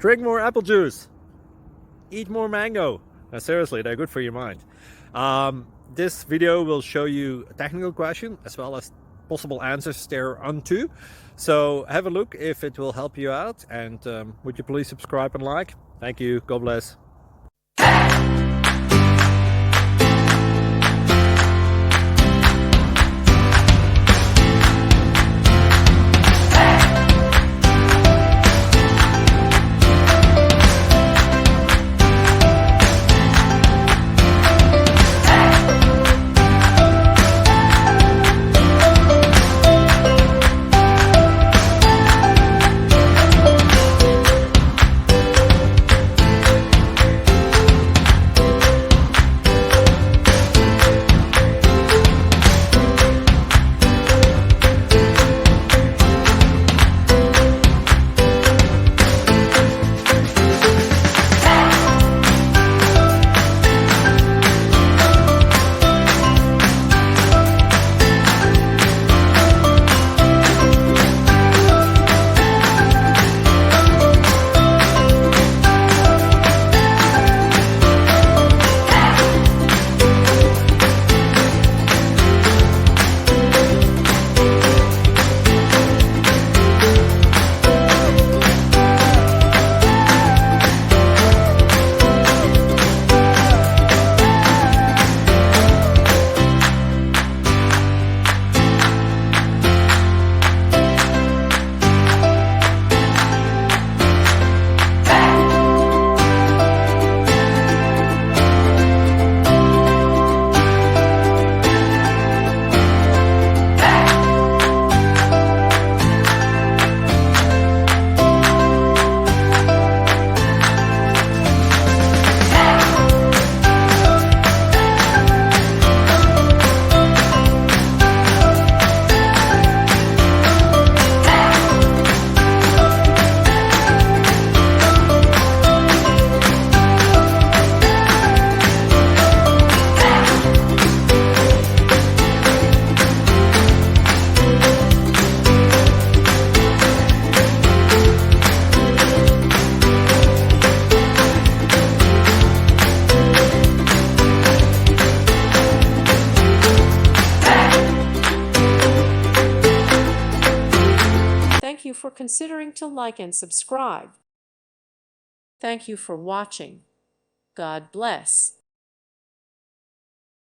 Drink more apple juice. Eat more mango. Seriously, they're good for your mind. This video will show you a technical question as well as possible answers thereunto. So have a look if it will help you out, and would you please subscribe and like? Thank you. God bless. Thank you for considering to like and subscribe. Thank you for watching. God bless.